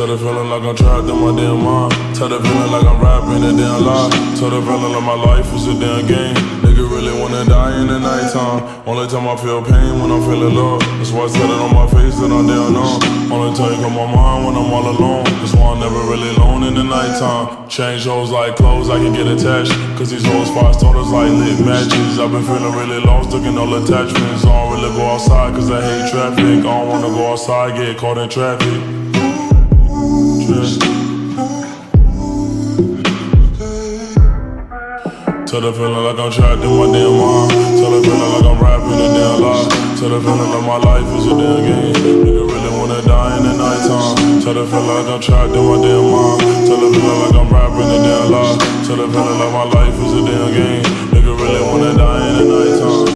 Tell the feeling like I'm trapped in my damn mind. Tell the feeling like I'm rapping a damn lie. Tell the feeling like my life is a damn game. Nigga really wanna die in the nighttime. Only time I feel pain when I'm feeling low. That's why I said it on my face that I'm damn numb. Only time you come on my mind when I'm all alone. That's why I'm never really alone in the nighttime. Change hoes like clothes, I can get attached. Cause these hoes spots told us like lit matches. I've been feeling really lost, looking all attachments. I don't really go outside cause I hate traffic. I don't wanna go outside, get caught in traffic. Tell the feeling like I'm trapped in my damn mind. Tell the feeling like I'm rapping a damn lie. Tell the feeling like my life is a damn game. Nigga really wanna die in the nighttime. Tell the feeling like I'm trapped in my damn mind. Tell the feeling like I'm rapping a damn lie. Tell the feeling like my life is a damn game. Nigga really